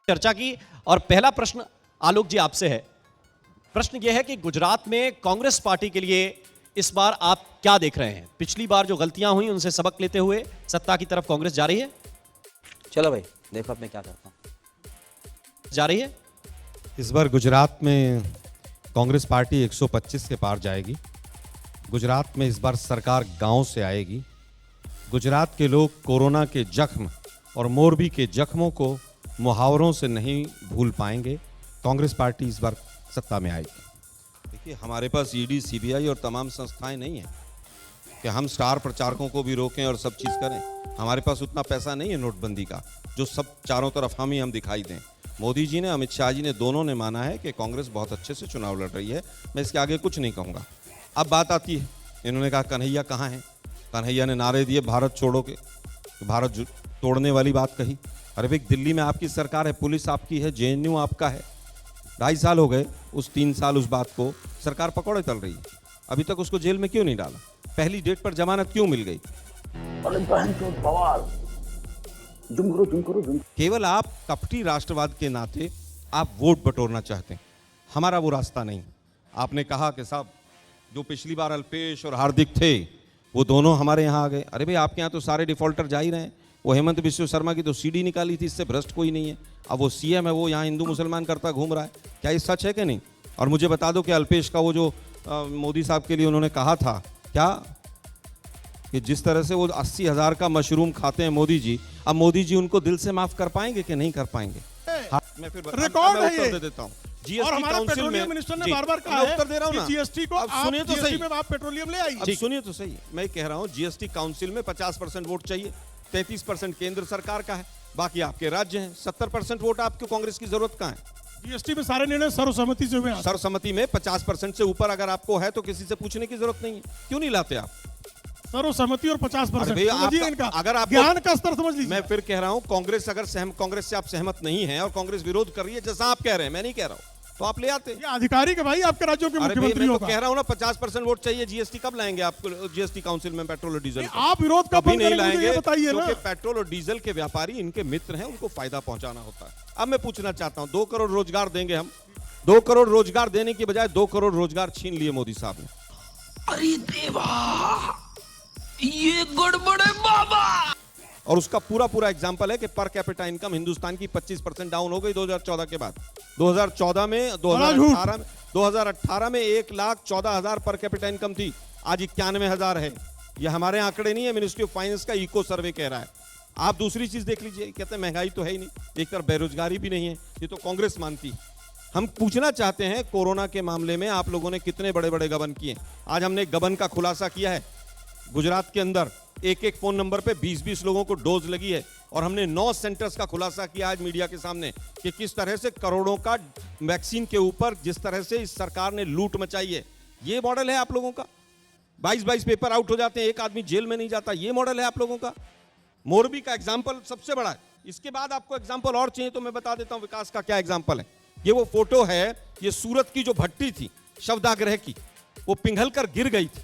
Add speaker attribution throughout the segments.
Speaker 1: चर्चा की। और पहला प्रश्न आलोक जी आपसे है। प्रश्न यह है कि गुजरात में कांग्रेस पार्टी के लिए इस बार आप क्या देख रहे हैं? पिछली बार जो गलतियां हुई उनसे सबक लेते हुए सत्ता की तरफ कांग्रेस जा रही है?
Speaker 2: चलो भाई देखो अब मैं क्या करता हूँ।
Speaker 1: जा रही है?
Speaker 3: इस बार गुजरात में कांग्रेस पार्टी 125 के पार जाएगी। गुजरात में इस बार सरकार गांव से आएगी। गुजरात के लोग कोरोना के जख्म और मोरबी के जख्मों को मुहावरों से नहीं भूल पाएंगे। कांग्रेस पार्टी इस बार सत्ता में आएगी। देखिए, हमारे पास ईडी, सीबीआई और तमाम संस्थाएं नहीं हैं कि हम स्टार प्रचारकों को भी रोकें और सब चीज़ करें। हमारे पास उतना पैसा नहीं है नोटबंदी का जो सब चारों तरफ हम दिखाई दें। मोदी जी ने, अमित शाह जी ने, दोनों ने माना है कि कांग्रेस बहुत अच्छे से चुनाव लड़ रही है। मैं इसके आगे कुछ नहीं कहूँगा। अब बात आती है, इन्होंने कहा कन्हैया कहाँ है? कन्हैया ने नारे दिए भारत छोड़ो के, भारत तोड़ने वाली बात कही। अरे भाई, दिल्ली में आपकी सरकार है, पुलिस आपकी है, जेएनयू आपका है। 2.5 साल हो गए, उस 3 साल उस बात को सरकार पकौड़े तल रही है। अभी तक उसको जेल में क्यों नहीं डाला? पहली डेट पर जमानत क्यों मिल गई? केवल आप कपटी राष्ट्रवाद के नाते आप वोट बटोरना चाहते हैं। हमारा वो रास्ता नहीं। आपने कहा कि साहब जो पिछली बार अल्पेश और हार्दिक थे वो दोनों हमारे यहाँ आ गए। अरे भाई, आपके यहाँ तो सारे डिफॉल्टर जा ही रहे हैं। वो हेमंत बिस्व शर्मा की तो सीडी निकाली थी, इससे भ्रष्ट कोई नहीं है। अब वो सीएम है, वो यहाँ हिंदू मुसलमान करता घूम रहा है। क्या ये सच है कि नहीं? और मुझे बता दो कि अल्पेश का वो जो मोदी साहब के लिए उन्होंने कहा था क्या, कि जिस तरह से वो 80,000 का मशरूम खाते हैं मोदी जी, अब मोदी जी उनको दिल से माफ कर पाएंगे कि नहीं कर पाएंगे? मैं फिर
Speaker 4: रिकॉर्ड है
Speaker 3: उत्तर दे देता हूँ।
Speaker 4: और हमारे पेट्रोलियम मिनिस्टर ने बार-बार कहा है
Speaker 3: उत्तर दे रहा हूं ना,
Speaker 4: जीएसटी को
Speaker 3: अब सुनिए तो सही,
Speaker 4: में आप पेट्रोलियम ले आइए।
Speaker 3: सुनिए तो सही, मैं कह रहा हूं जीएसटी काउंसिल में 50% वोट चाहिए। 33% केंद्र सरकार का है, बाकी आपके राज्य हैं। 70% वोट आपको कांग्रेस की जरूरत कहां है?
Speaker 4: जीएसटी में सारे निर्णय सर्वसम्मति से हुए हैं।
Speaker 3: सर्वसम्मति में 50% से ऊपर अगर आपको है तो किसी से पूछने की जरूरत नहीं है। क्यों नहीं लाते आप?
Speaker 4: सर्वसम्मति और 50%। इनका
Speaker 3: अगर आप
Speaker 4: ज्ञान का स्तर समझ लीजिए।
Speaker 3: मैं फिर कह रहा हूं, कांग्रेस अगर कांग्रेस से आप सहमत नहीं है और कांग्रेस विरोध कर रही है जैसा आप कह रहे हैं, मैं नहीं कह रहा हूं, तो आप ले आते।
Speaker 4: ये आधिकारिक है भाई आपके राज्यों के मुख्यमंत्री
Speaker 3: होगा। कह रहा हूं ना, 50% वोट चाहिए। जीएसटी कब लाएंगे आप जीएसटी काउंसिल में पेट्रोल और डीजल?
Speaker 4: आप विरोध कब
Speaker 3: नहीं लाएंगे,
Speaker 4: बताइए ना।
Speaker 3: क्योंकि पेट्रोल और डीजल के व्यापारी इनके मित्र हैं, उनको फायदा पहुंचाना होता है। अब मैं पूछना चाहता हूं, 2 करोड़ रोजगार देंगे हम। 2 करोड़ रोजगार देने की बजाय 2 करोड़ रोजगार छीन लिए मोदी साहब ने।
Speaker 2: अरे देवा, ये गड़बड़ है बाबा।
Speaker 3: और उसका पूरा एग्जाम्पल है कि पर कैपिटा इनकम हिंदुस्तान की 25% डाउन हो गई 2014 के बाद। 2018 में 1,14,000 पर कैपिटा इनकम थी, आज 91,000 है। ये हमारे आंकड़े नहीं है, मिनिस्ट्री ऑफ फाइनेंस का इको सर्वे कह रहा है। आप दूसरी चीज देख लीजिए, कहते हैं महंगाई तो है ही नहीं, एक तरफ बेरोजगारी भी नहीं है, ये तो कांग्रेस मानती है। हम पूछना चाहते हैं, कोरोना के मामले में आप लोगों ने कितने बड़े बड़े गबन किए। आज हमने एक गबन का खुलासा किया है। गुजरात के अंदर एक फोन नंबर पे 20-20 लोगों को डोज लगी है। और हमने 9 सेंटर्स का खुलासा किया आज मीडिया के सामने कि किस तरह से करोड़ों का वैक्सीन के ऊपर जिस तरह से इस सरकार ने लूट मचाई है। ये मॉडल है आप लोगों का? 22-22 पेपर आउट हो जाते हैं, एक आदमी जेल में नहीं जाता। ये मॉडल है आप लोगों का? मोरबी का एग्जाम्पल सबसे बड़ा है। इसके बाद आपको एग्जाम्पल और चाहिए तो मैं बता देता हूं विकास का क्या एग्जाम्पल है। ये वो फोटो है, ये सूरत की जो भट्टी थी शवदाह की, वो पिघल कर गिर गई थी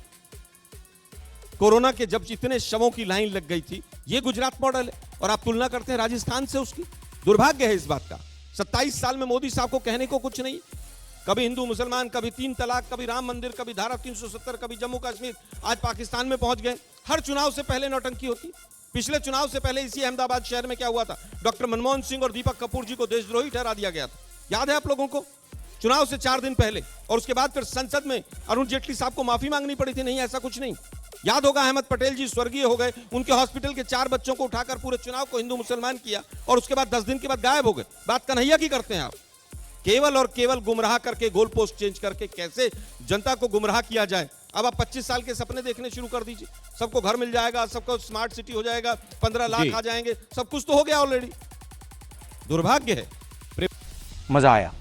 Speaker 3: कोरोना के, जब इतने शवों की लाइन लग गई थी। ये गुजरात मॉडल है। और आप तुलना करते हैं राजस्थान से उसकी। दुर्भाग्य है इस बात का। 27 साल में मोदी साहब को कहने को कुछ नहीं। कभी हिंदू मुसलमान, कभी 3 तलाक, कभी राम मंदिर, कभी धारा 370, कभी जम्मू कश्मीर, आज पाकिस्तान में पहुंच गए। हर चुनाव से पहले नौटंकी होती। पिछले चुनाव से पहले इसी अहमदाबाद शहर में क्या हुआ था? डॉक्टर मनमोहन सिंह और दीपक कपूर जी को देशद्रोही ठहरा दिया गया था। याद है आप लोगों को? चुनाव से 4 दिन पहले। और उसके बाद फिर संसद में अरुण जेटली साहब को माफी मांगनी पड़ी थी। नहीं, ऐसा कुछ नहीं। याद होगा, अहमद पटेल जी स्वर्गीय हो गए, उनके हॉस्पिटल के 4 बच्चों को उठाकर पूरे चुनाव को हिंदू मुसलमान किया और उसके बाद 10 दिन के बाद गायब हो गए। बात कन्हैया की करते हैं आप। केवल और केवल गुमराह करके, गोल पोस्ट चेंज करके कैसे जनता को गुमराह किया जाए। अब आप 25 साल के सपने देखने शुरू कर दीजिए। सबको घर मिल जाएगा, सबको स्मार्ट सिटी हो जाएगा, 15 लाख आ जाएंगे, सब कुछ तो हो गया ऑलरेडी। दुर्भाग्य है।
Speaker 2: मजा आया।